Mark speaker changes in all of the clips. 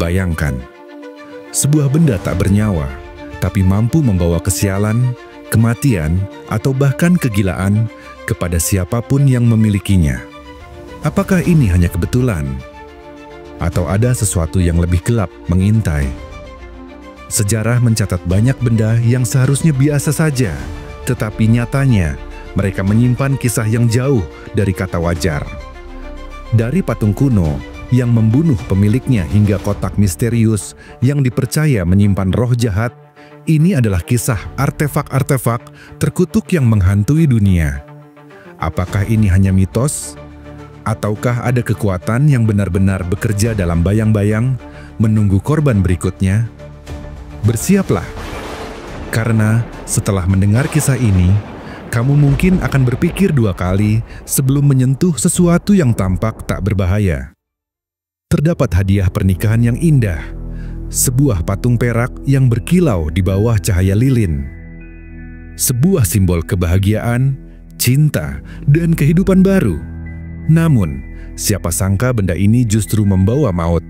Speaker 1: bayangkan. Sebuah benda tak bernyawa, tapi mampu membawa kesialan, kematian, atau bahkan kegilaan kepada siapapun yang memilikinya. Apakah ini hanya kebetulan? Atau ada sesuatu yang lebih gelap mengintai? Sejarah mencatat banyak benda yang seharusnya biasa saja, tetapi nyatanya mereka menyimpan kisah yang jauh dari kata wajar. Dari patung kuno yang membunuh pemiliknya hingga kotak misterius yang dipercaya menyimpan roh jahat, ini adalah kisah artefak-artefak terkutuk yang menghantui dunia. Apakah ini hanya mitos? Ataukah ada kekuatan yang benar-benar bekerja dalam bayang-bayang, menunggu korban berikutnya? Bersiaplah, karena setelah mendengar kisah ini, kamu mungkin akan berpikir 2 kali sebelum menyentuh sesuatu yang tampak tak berbahaya. Terdapat hadiah pernikahan yang indah, sebuah patung perak yang berkilau di bawah cahaya lilin. Sebuah simbol kebahagiaan, cinta, dan kehidupan baru. Namun, siapa sangka benda ini justru membawa maut.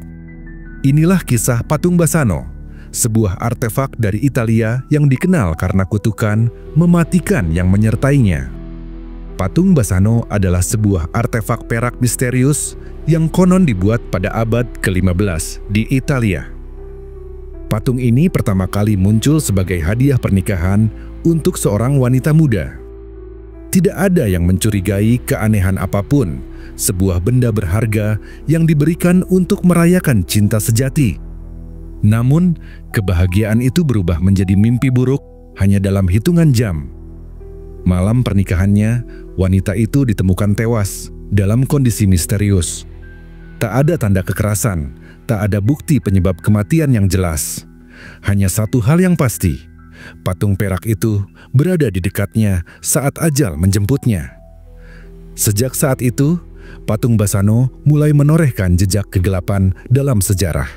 Speaker 1: Inilah kisah patung Bassano, sebuah artefak dari Italia yang dikenal karena kutukan mematikan yang menyertainya. Patung Bassano adalah sebuah artefak perak misterius yang konon dibuat pada abad ke-15 di Italia. Patung ini pertama kali muncul sebagai hadiah pernikahan untuk seorang wanita muda. Tidak ada yang mencurigai keanehan apapun, sebuah benda berharga yang diberikan untuk merayakan cinta sejati. Namun, kebahagiaan itu berubah menjadi mimpi buruk hanya dalam hitungan jam. Malam pernikahannya, wanita itu ditemukan tewas dalam kondisi misterius. Tak ada tanda kekerasan, tak ada bukti penyebab kematian yang jelas. Hanya satu hal yang pasti, patung perak itu berada di dekatnya saat ajal menjemputnya. Sejak saat itu, patung Bassano mulai menorehkan jejak kegelapan dalam sejarah.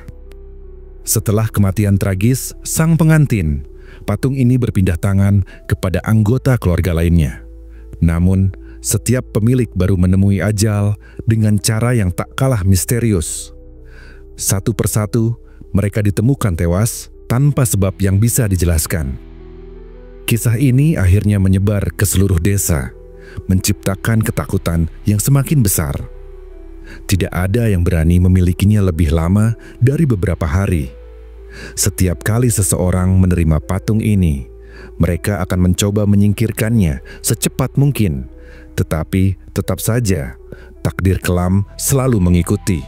Speaker 1: Setelah kematian tragis sang pengantin, patung ini berpindah tangan kepada anggota keluarga lainnya. Namun, setiap pemilik baru menemui ajal dengan cara yang tak kalah misterius. Satu persatu, mereka ditemukan tewas tanpa sebab yang bisa dijelaskan. Kisah ini akhirnya menyebar ke seluruh desa, menciptakan ketakutan yang semakin besar. Tidak ada yang berani memilikinya lebih lama dari beberapa hari. Setiap kali seseorang menerima patung ini, mereka akan mencoba menyingkirkannya secepat mungkin. Tetapi tetap saja, takdir kelam selalu mengikuti.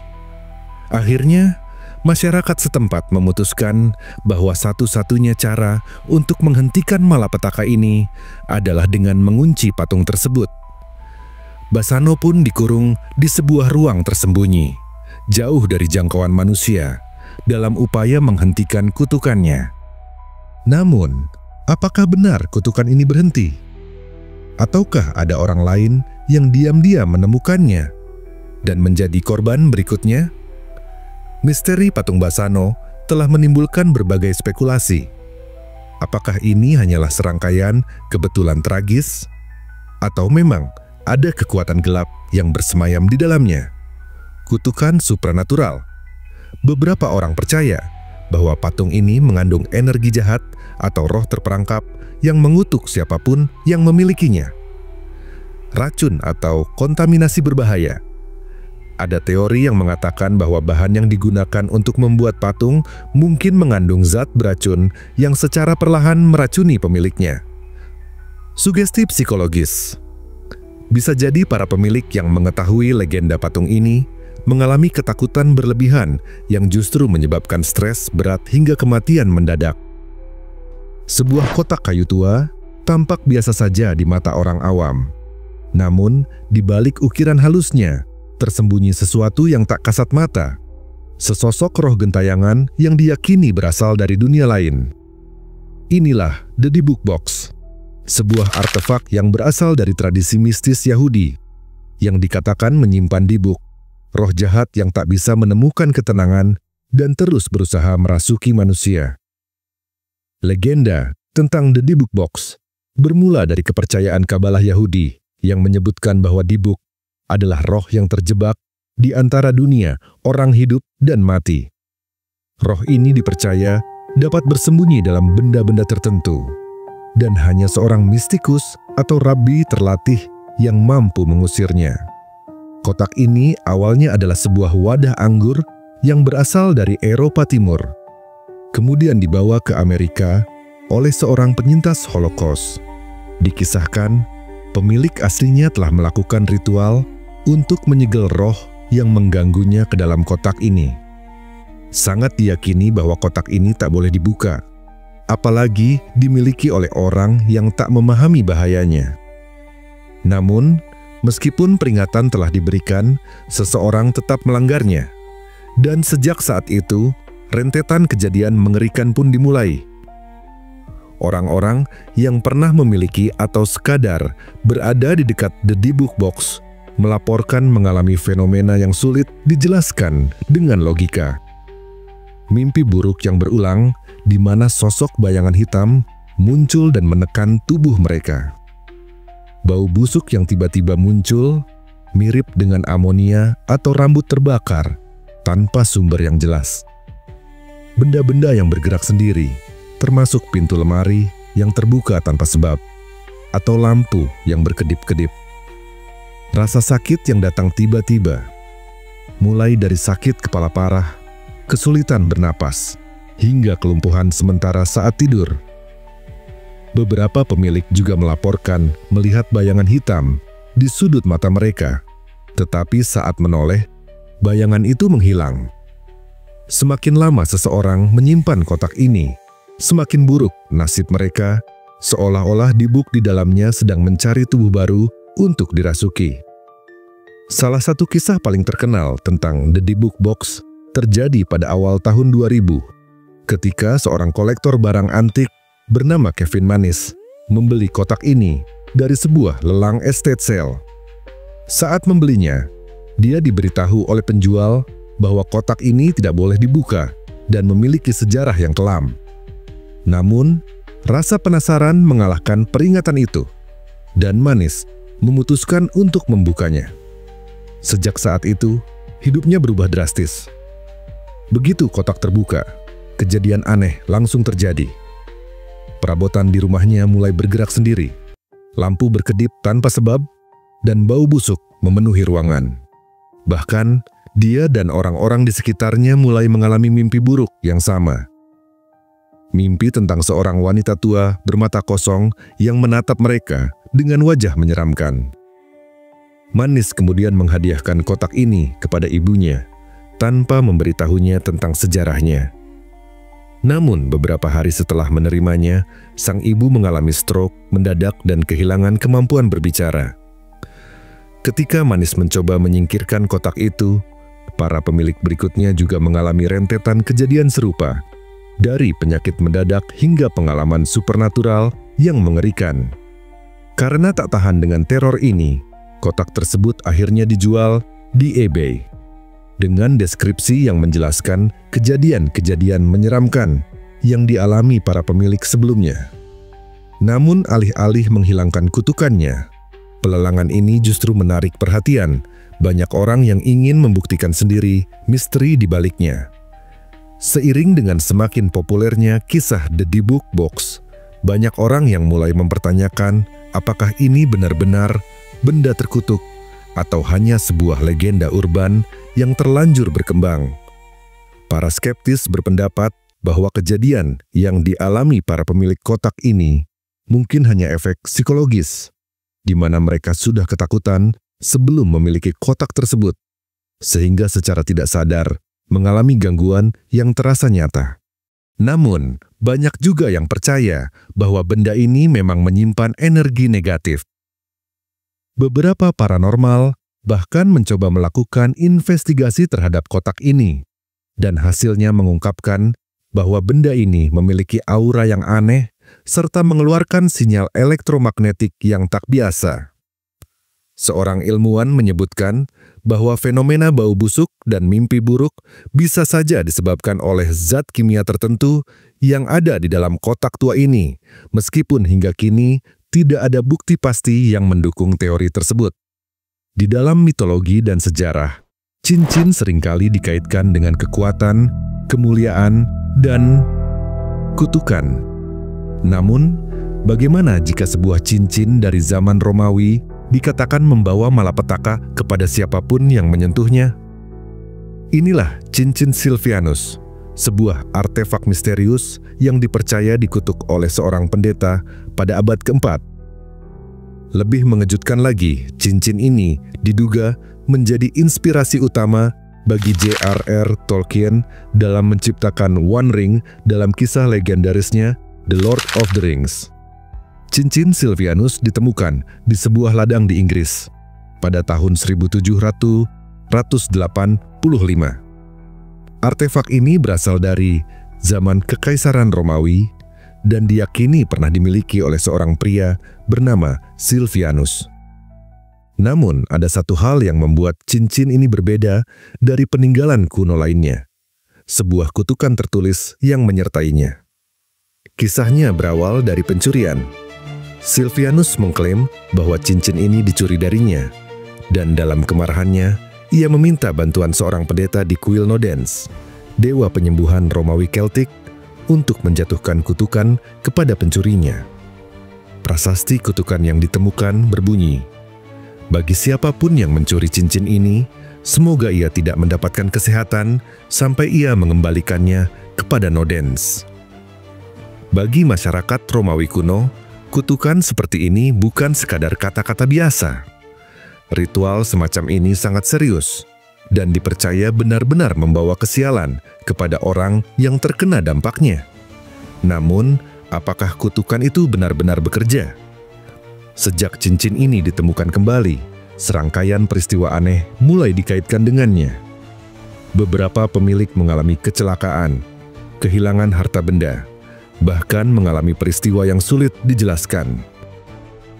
Speaker 1: Akhirnya, masyarakat setempat memutuskan bahwa satu-satunya cara untuk menghentikan malapetaka ini adalah dengan mengunci patung tersebut. Bassano pun dikurung di sebuah ruang tersembunyi, jauh dari jangkauan manusia, dalam upaya menghentikan kutukannya. Namun, apakah benar kutukan ini berhenti? Ataukah ada orang lain yang diam-diam menemukannya dan menjadi korban berikutnya? Misteri patung Bassano telah menimbulkan berbagai spekulasi. Apakah ini hanyalah serangkaian kebetulan tragis? Atau memang ada kekuatan gelap yang bersemayam di dalamnya? Kutukan supranatural. Beberapa orang percaya bahwa patung ini mengandung energi jahat atau roh terperangkap yang mengutuk siapapun yang memilikinya. Racun atau kontaminasi berbahaya. Ada teori yang mengatakan bahwa bahan yang digunakan untuk membuat patung mungkin mengandung zat beracun yang secara perlahan meracuni pemiliknya. Sugesti psikologis. Bisa jadi para pemilik yang mengetahui legenda patung ini mengalami ketakutan berlebihan yang justru menyebabkan stres berat hingga kematian mendadak. Sebuah kotak kayu tua tampak biasa saja di mata orang awam. Namun, di balik ukiran halusnya, tersembunyi sesuatu yang tak kasat mata. Sesosok roh gentayangan yang diyakini berasal dari dunia lain. Inilah The Dybbuk Box, sebuah artefak yang berasal dari tradisi mistis Yahudi, yang dikatakan menyimpan Dybbuk, roh jahat yang tak bisa menemukan ketenangan dan terus berusaha merasuki manusia. Legenda tentang The Dybbuk Box bermula dari kepercayaan Kabalah Yahudi yang menyebutkan bahwa Dybbuk adalah roh yang terjebak di antara dunia orang hidup dan mati. Roh ini dipercaya dapat bersembunyi dalam benda-benda tertentu, dan hanya seorang mistikus atau rabi terlatih yang mampu mengusirnya. Kotak ini awalnya adalah sebuah wadah anggur yang berasal dari Eropa Timur, kemudian dibawa ke Amerika oleh seorang penyintas Holocaust. Dikisahkan, pemilik aslinya telah melakukan ritual untuk menyegel roh yang mengganggunya ke dalam kotak ini. Sangat diyakini bahwa kotak ini tak boleh dibuka, apalagi dimiliki oleh orang yang tak memahami bahayanya. Namun, meskipun peringatan telah diberikan, seseorang tetap melanggarnya. Dan sejak saat itu, rentetan kejadian mengerikan pun dimulai. Orang-orang yang pernah memiliki atau sekadar berada di dekat The Dybbuk Box melaporkan mengalami fenomena yang sulit dijelaskan dengan logika. Mimpi buruk yang berulang di mana sosok bayangan hitam muncul dan menekan tubuh mereka. Bau busuk yang tiba-tiba muncul mirip dengan amonia atau rambut terbakar tanpa sumber yang jelas. Benda-benda yang bergerak sendiri, termasuk pintu lemari yang terbuka tanpa sebab, atau lampu yang berkedip-kedip. Rasa sakit yang datang tiba-tiba, mulai dari sakit kepala parah, kesulitan bernapas, hingga kelumpuhan sementara saat tidur. Beberapa pemilik juga melaporkan melihat bayangan hitam di sudut mata mereka, tetapi saat menoleh, bayangan itu menghilang. Semakin lama seseorang menyimpan kotak ini, semakin buruk nasib mereka, seolah-olah Dybbuk di dalamnya sedang mencari tubuh baru untuk dirasuki. Salah satu kisah paling terkenal tentang The Dybbuk Box terjadi pada awal tahun 2000, ketika seorang kolektor barang antik bernama Kevin Mannis membeli kotak ini dari sebuah lelang estate sale. Saat membelinya, dia diberitahu oleh penjual bahwa kotak ini tidak boleh dibuka dan memiliki sejarah yang kelam. Namun, rasa penasaran mengalahkan peringatan itu, dan Mannis memutuskan untuk membukanya. Sejak saat itu, hidupnya berubah drastis. Begitu kotak terbuka, kejadian aneh langsung terjadi. Perabotan di rumahnya mulai bergerak sendiri, lampu berkedip tanpa sebab, dan bau busuk memenuhi ruangan. Bahkan, dia dan orang-orang di sekitarnya mulai mengalami mimpi buruk yang sama. Mimpi tentang seorang wanita tua bermata kosong yang menatap mereka dengan wajah menyeramkan. Mannis kemudian menghadiahkan kotak ini kepada ibunya, tanpa memberitahunya tentang sejarahnya. Namun beberapa hari setelah menerimanya, sang ibu mengalami stroke mendadak dan kehilangan kemampuan berbicara. Ketika Mannis mencoba menyingkirkan kotak itu, para pemilik berikutnya juga mengalami rentetan kejadian serupa, dari penyakit mendadak hingga pengalaman supernatural yang mengerikan. Karena tak tahan dengan teror ini, kotak tersebut akhirnya dijual di eBay, dengan deskripsi yang menjelaskan kejadian-kejadian menyeramkan yang dialami para pemilik sebelumnya. Namun alih-alih menghilangkan kutukannya, pelelangan ini justru menarik perhatian banyak orang yang ingin membuktikan sendiri misteri di baliknya. Seiring dengan semakin populernya kisah The Dybbuk Box, banyak orang yang mulai mempertanyakan apakah ini benar-benar benda terkutuk atau hanya sebuah legenda urban yang terlanjur berkembang. Para skeptis berpendapat bahwa kejadian yang dialami para pemilik kotak ini mungkin hanya efek psikologis, di mana mereka sudah ketakutan sebelum memiliki kotak tersebut, sehingga secara tidak sadar mengalami gangguan yang terasa nyata. Namun, banyak juga yang percaya bahwa benda ini memang menyimpan energi negatif. Beberapa paranormal bahkan mencoba melakukan investigasi terhadap kotak ini, dan hasilnya mengungkapkan bahwa benda ini memiliki aura yang aneh serta mengeluarkan sinyal elektromagnetik yang tak biasa. Seorang ilmuwan menyebutkan bahwa fenomena bau busuk dan mimpi buruk bisa saja disebabkan oleh zat kimia tertentu yang ada di dalam kotak tua ini, meskipun hingga kini tidak ada bukti pasti yang mendukung teori tersebut. Di dalam mitologi dan sejarah, cincin seringkali dikaitkan dengan kekuatan, kemuliaan, dan kutukan. Namun, bagaimana jika sebuah cincin dari zaman Romawi dikatakan membawa malapetaka kepada siapapun yang menyentuhnya? Inilah cincin Silvianus, sebuah artefak misterius yang dipercaya dikutuk oleh seorang pendeta pada abad keempat. Lebih mengejutkan lagi, cincin ini diduga menjadi inspirasi utama bagi J.R.R. Tolkien dalam menciptakan One Ring dalam kisah legendarisnya The Lord of the Rings. Cincin Silvianus ditemukan di sebuah ladang di Inggris pada tahun 1785. Artefak ini berasal dari zaman Kekaisaran Romawi dan diyakini pernah dimiliki oleh seorang pria bernama Silvianus. Namun, ada satu hal yang membuat cincin ini berbeda dari peninggalan kuno lainnya. Sebuah kutukan tertulis yang menyertainya. Kisahnya berawal dari pencurian. Silvianus mengklaim bahwa cincin ini dicuri darinya, dan dalam kemarahannya, ia meminta bantuan seorang pendeta di Cuil Nodens, dewa penyembuhan Romawi Keltik, untuk menjatuhkan kutukan kepada pencurinya. Prasasti kutukan yang ditemukan berbunyi, "Bagi siapapun yang mencuri cincin ini, semoga ia tidak mendapatkan kesehatan sampai ia mengembalikannya kepada Nodens." Bagi masyarakat Romawi kuno, kutukan seperti ini bukan sekadar kata-kata biasa. Ritual semacam ini sangat serius dan dipercaya benar-benar membawa kesialan kepada orang yang terkena dampaknya. Namun, apakah kutukan itu benar-benar bekerja? Sejak cincin ini ditemukan kembali, serangkaian peristiwa aneh mulai dikaitkan dengannya. Beberapa pemilik mengalami kecelakaan, kehilangan harta benda, bahkan mengalami peristiwa yang sulit dijelaskan.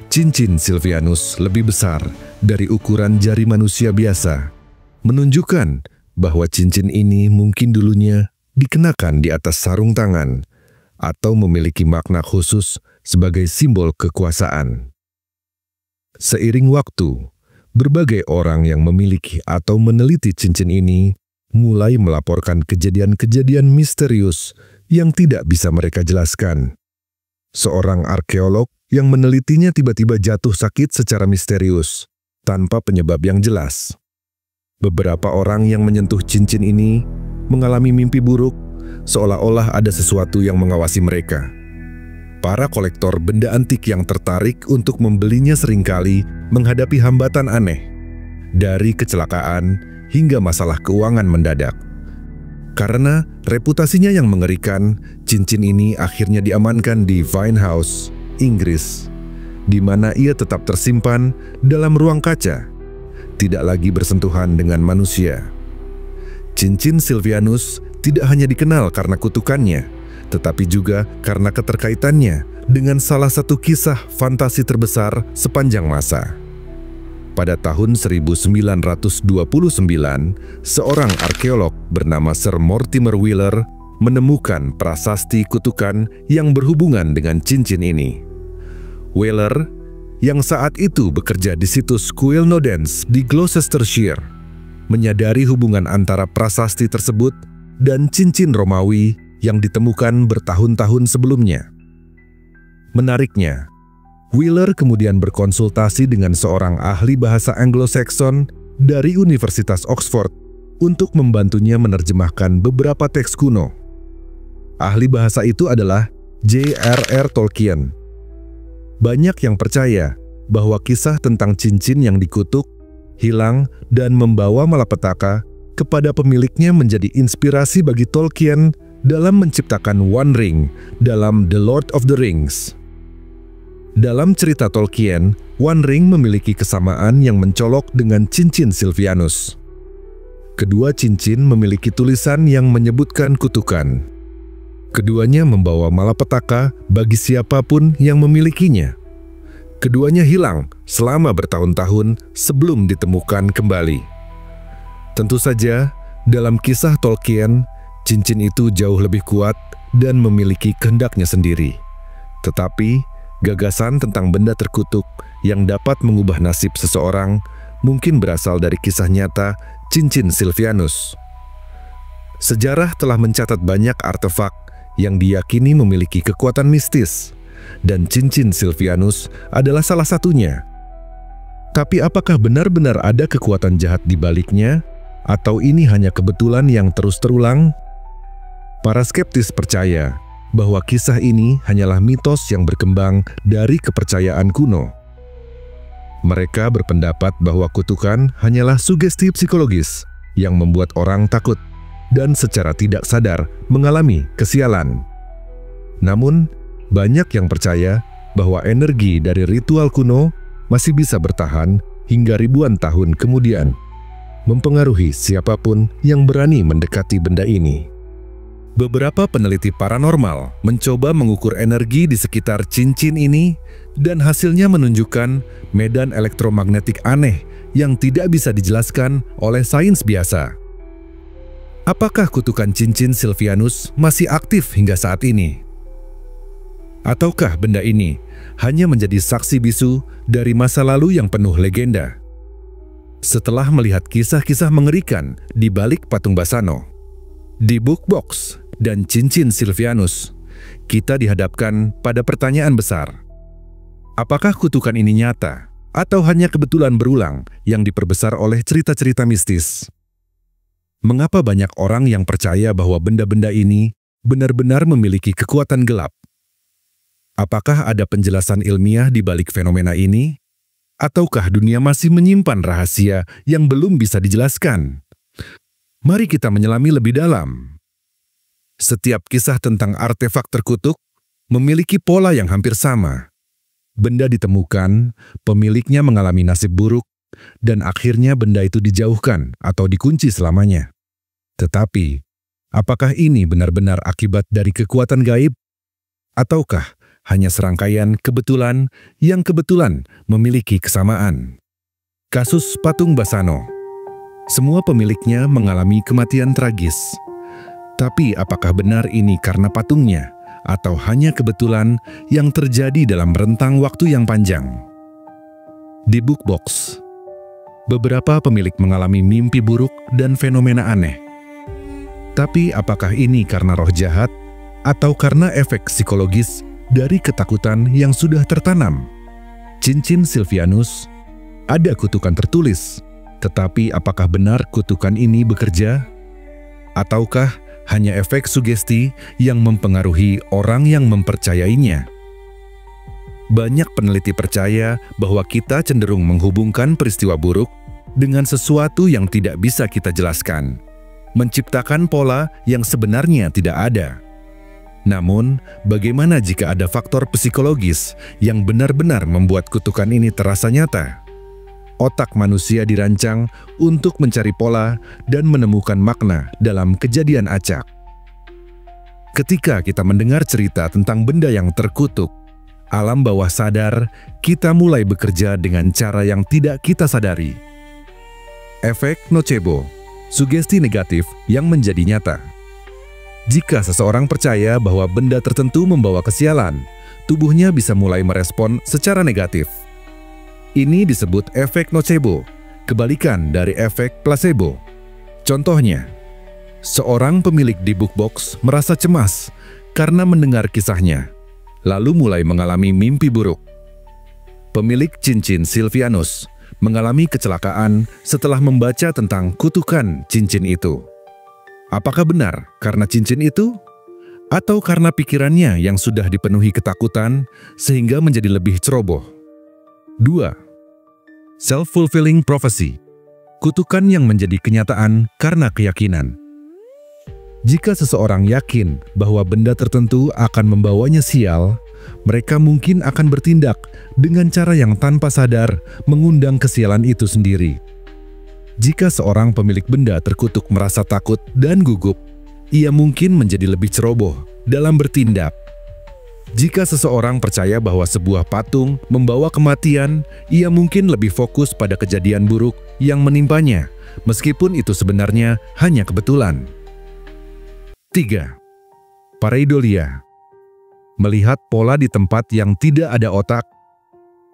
Speaker 1: Cincin Silvianus lebih besar dari ukuran jari manusia biasa, menunjukkan bahwa cincin ini mungkin dulunya dikenakan di atas sarung tangan atau memiliki makna khusus sebagai simbol kekuasaan. Seiring waktu, berbagai orang yang memiliki atau meneliti cincin ini mulai melaporkan kejadian-kejadian misterius yang tidak bisa mereka jelaskan. Seorang arkeolog yang menelitinya tiba-tiba jatuh sakit secara misterius, tanpa penyebab yang jelas. Beberapa orang yang menyentuh cincin ini mengalami mimpi buruk, seolah-olah ada sesuatu yang mengawasi mereka. Para kolektor benda antik yang tertarik untuk membelinya seringkali menghadapi hambatan aneh, dari kecelakaan hingga masalah keuangan mendadak. Karena reputasinya yang mengerikan, cincin ini akhirnya diamankan di Winehouse, Inggris, di mana ia tetap tersimpan dalam ruang kaca, tidak lagi bersentuhan dengan manusia. Cincin Silvianus tidak hanya dikenal karena kutukannya, tetapi juga karena keterkaitannya dengan salah satu kisah fantasi terbesar sepanjang masa. Pada tahun 1929, seorang arkeolog bernama Sir Mortimer Wheeler menemukan prasasti kutukan yang berhubungan dengan cincin ini. Wheeler, yang saat itu bekerja di situs Cuil Nodens di Gloucestershire, menyadari hubungan antara prasasti tersebut dan cincin Romawi yang ditemukan bertahun-tahun sebelumnya. Menariknya, Wheeler kemudian berkonsultasi dengan seorang ahli bahasa Anglo-Saxon dari Universitas Oxford untuk membantunya menerjemahkan beberapa teks kuno. Ahli bahasa itu adalah J.R.R. Tolkien. Banyak yang percaya bahwa kisah tentang cincin yang dikutuk, hilang, dan membawa malapetaka kepada pemiliknya menjadi inspirasi bagi Tolkien dalam menciptakan One Ring dalam The Lord of the Rings. Dalam cerita Tolkien, One Ring memiliki kesamaan yang mencolok dengan cincin Silvianus. Kedua cincin memiliki tulisan yang menyebutkan kutukan. Keduanya membawa malapetaka bagi siapapun yang memilikinya. Keduanya hilang selama bertahun-tahun sebelum ditemukan kembali. Tentu saja, dalam kisah Tolkien, cincin itu jauh lebih kuat dan memiliki kehendaknya sendiri. Tetapi, gagasan tentang benda terkutuk yang dapat mengubah nasib seseorang mungkin berasal dari kisah nyata cincin Silvianus. Sejarah telah mencatat banyak artefak yang diyakini memiliki kekuatan mistis, dan cincin Silvianus adalah salah satunya. Tapi apakah benar-benar ada kekuatan jahat di baliknya, atau ini hanya kebetulan yang terus terulang? Para skeptis percaya bahwa kisah ini hanyalah mitos yang berkembang dari kepercayaan kuno. Mereka berpendapat bahwa kutukan hanyalah sugesti psikologis yang membuat orang takut dan secara tidak sadar mengalami kesialan. Namun, banyak yang percaya bahwa energi dari ritual kuno masih bisa bertahan hingga ribuan tahun kemudian, mempengaruhi siapapun yang berani mendekati benda ini. Beberapa peneliti paranormal mencoba mengukur energi di sekitar cincin ini, dan hasilnya menunjukkan medan elektromagnetik aneh yang tidak bisa dijelaskan oleh sains biasa. Apakah kutukan cincin Silvianus masih aktif hingga saat ini? Ataukah benda ini hanya menjadi saksi bisu dari masa lalu yang penuh legenda? Setelah melihat kisah-kisah mengerikan di balik patung Bassano, di Book Box dan cincin Silvianus, kita dihadapkan pada pertanyaan besar. Apakah kutukan ini nyata atau hanya kebetulan berulang yang diperbesar oleh cerita-cerita mistis? Mengapa banyak orang yang percaya bahwa benda-benda ini benar-benar memiliki kekuatan gelap? Apakah ada penjelasan ilmiah di balik fenomena ini? Ataukah dunia masih menyimpan rahasia yang belum bisa dijelaskan? Mari kita menyelami lebih dalam. Setiap kisah tentang artefak terkutuk memiliki pola yang hampir sama. Benda ditemukan, pemiliknya mengalami nasib buruk, dan akhirnya benda itu dijauhkan atau dikunci selamanya. Tetapi, apakah ini benar-benar akibat dari kekuatan gaib? Ataukah hanya serangkaian kebetulan yang kebetulan memiliki kesamaan? Kasus patung Bassano. Semua pemiliknya mengalami kematian tragis. Tapi apakah benar ini karena patungnya, atau hanya kebetulan yang terjadi dalam rentang waktu yang panjang? Di Book Box, beberapa pemilik mengalami mimpi buruk dan fenomena aneh. Tapi apakah ini karena roh jahat atau karena efek psikologis dari ketakutan yang sudah tertanam? Cincin Silvianus, ada kutukan tertulis, tetapi apakah benar kutukan ini bekerja? Ataukah hanya efek sugesti yang mempengaruhi orang yang mempercayainya? Banyak peneliti percaya bahwa kita cenderung menghubungkan peristiwa buruk dengan sesuatu yang tidak bisa kita jelaskan, menciptakan pola yang sebenarnya tidak ada. Namun, bagaimana jika ada faktor psikologis yang benar-benar membuat kutukan ini terasa nyata? Otak manusia dirancang untuk mencari pola dan menemukan makna dalam kejadian acak. Ketika kita mendengar cerita tentang benda yang terkutuk, alam bawah sadar kita mulai bekerja dengan cara yang tidak kita sadari. Efek nocebo, sugesti negatif yang menjadi nyata. Jika seseorang percaya bahwa benda tertentu membawa kesialan, tubuhnya bisa mulai merespon secara negatif. Ini disebut efek nocebo, kebalikan dari efek placebo. Contohnya, seorang pemilik di Book Box merasa cemas karena mendengar kisahnya, lalu mulai mengalami mimpi buruk. Pemilik cincin Silvianus mengalami kecelakaan setelah membaca tentang kutukan cincin itu. Apakah benar karena cincin itu? Atau karena pikirannya yang sudah dipenuhi ketakutan sehingga menjadi lebih ceroboh? 2. Self-fulfilling prophecy, kutukan yang menjadi kenyataan karena keyakinan. Jika seseorang yakin bahwa benda tertentu akan membawanya sial, mereka mungkin akan bertindak dengan cara yang tanpa sadar mengundang kesialan itu sendiri. Jika seorang pemilik benda terkutuk merasa takut dan gugup, ia mungkin menjadi lebih ceroboh dalam bertindak. Jika seseorang percaya bahwa sebuah patung membawa kematian, ia mungkin lebih fokus pada kejadian buruk yang menimpanya, meskipun itu sebenarnya hanya kebetulan. 3. Pareidolia, melihat pola di tempat yang tidak ada otak.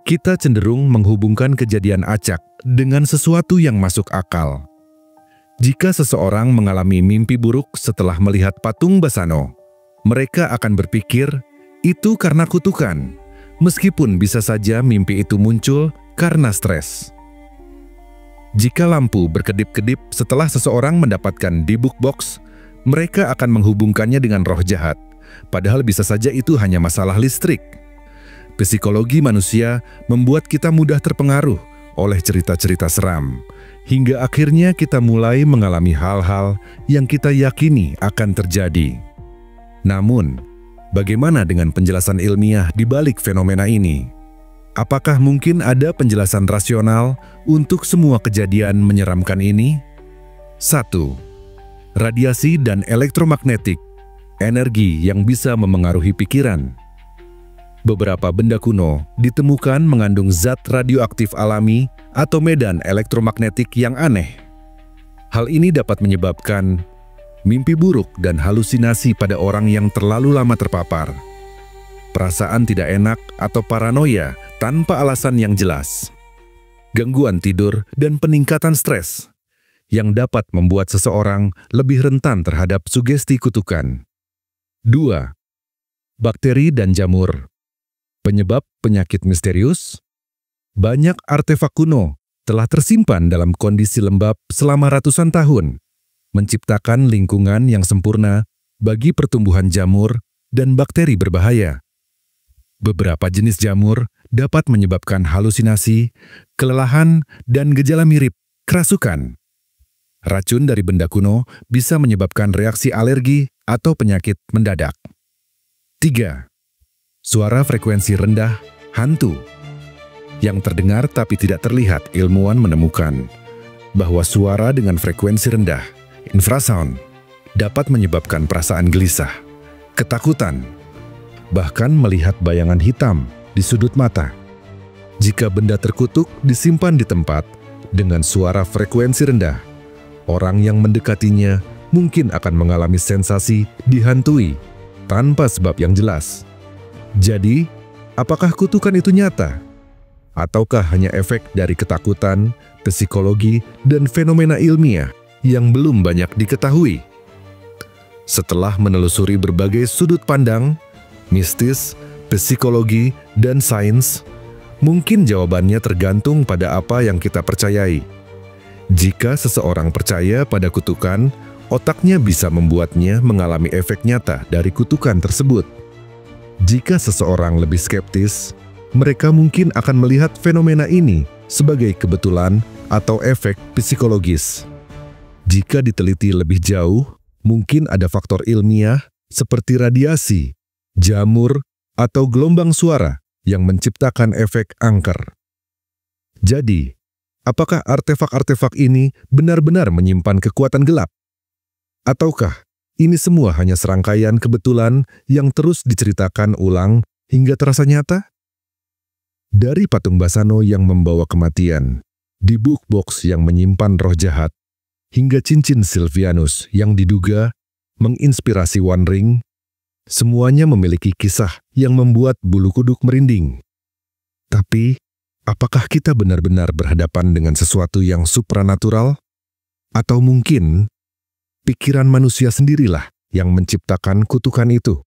Speaker 1: Kita cenderung menghubungkan kejadian acak dengan sesuatu yang masuk akal. Jika seseorang mengalami mimpi buruk setelah melihat patung Basano, mereka akan berpikir itu karena kutukan, meskipun bisa saja mimpi itu muncul karena stres. Jika lampu berkedip-kedip setelah seseorang mendapatkan debug box, mereka akan menghubungkannya dengan roh jahat, padahal bisa saja itu hanya masalah listrik. Psikologi manusia membuat kita mudah terpengaruh oleh cerita-cerita seram, hingga akhirnya kita mulai mengalami hal-hal yang kita yakini akan terjadi. Namun, bagaimana dengan penjelasan ilmiah di balik fenomena ini? Apakah mungkin ada penjelasan rasional untuk semua kejadian menyeramkan ini? 1. Radiasi dan elektromagnetik, energi yang bisa memengaruhi pikiran. Beberapa benda kuno ditemukan mengandung zat radioaktif alami atau medan elektromagnetik yang aneh. Hal ini dapat menyebabkan mimpi buruk dan halusinasi pada orang yang terlalu lama terpapar, perasaan tidak enak atau paranoia tanpa alasan yang jelas, gangguan tidur dan peningkatan stres yang dapat membuat seseorang lebih rentan terhadap sugesti kutukan. 2. Bakteri dan jamur. Penyebab penyakit misterius. Banyak artefak kuno telah tersimpan dalam kondisi lembab selama ratusan tahun, menciptakan lingkungan yang sempurna bagi pertumbuhan jamur dan bakteri berbahaya. Beberapa jenis jamur dapat menyebabkan halusinasi, kelelahan, dan gejala mirip kerasukan. Racun dari benda kuno bisa menyebabkan reaksi alergi atau penyakit mendadak. 3. Suara frekuensi rendah, hantu. Yang terdengar tapi tidak terlihat, ilmuwan menemukan bahwa suara dengan frekuensi rendah, infrasound, dapat menyebabkan perasaan gelisah, ketakutan, bahkan melihat bayangan hitam di sudut mata. Jika benda terkutuk disimpan di tempat dengan suara frekuensi rendah, orang yang mendekatinya mungkin akan mengalami sensasi dihantui tanpa sebab yang jelas. Jadi, apakah kutukan itu nyata? Ataukah hanya efek dari ketakutan, psikologi, dan fenomena ilmiah yang belum banyak diketahui? Setelah menelusuri berbagai sudut pandang, mistis, psikologi, dan sains, mungkin jawabannya tergantung pada apa yang kita percayai. Jika seseorang percaya pada kutukan, otaknya bisa membuatnya mengalami efek nyata dari kutukan tersebut. Jika seseorang lebih skeptis, mereka mungkin akan melihat fenomena ini sebagai kebetulan atau efek psikologis. Jika diteliti lebih jauh, mungkin ada faktor ilmiah seperti radiasi, jamur, atau gelombang suara yang menciptakan efek angker. Jadi, apakah artefak-artefak ini benar-benar menyimpan kekuatan gelap? Ataukah ini semua hanya serangkaian kebetulan yang terus diceritakan ulang hingga terasa nyata? Dari patung Basano yang membawa kematian, debug box yang menyimpan roh jahat, hingga cincin Silvianus yang diduga menginspirasi One Ring, semuanya memiliki kisah yang membuat bulu kuduk merinding. Tapi, apakah kita benar-benar berhadapan dengan sesuatu yang supranatural? Atau mungkin, pikiran manusia sendirilah yang menciptakan kutukan itu?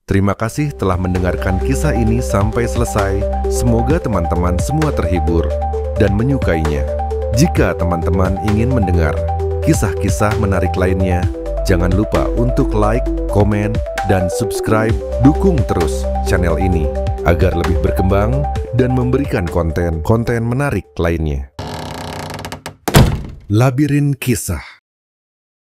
Speaker 1: Terima kasih telah mendengarkan kisah ini sampai selesai. Semoga teman-teman semua terhibur dan menyukainya. Jika teman-teman ingin mendengar kisah-kisah menarik lainnya, jangan lupa untuk like, komen, dan subscribe. Dukung terus channel ini agar lebih berkembang dan memberikan konten-konten menarik lainnya. Labirin Kisah.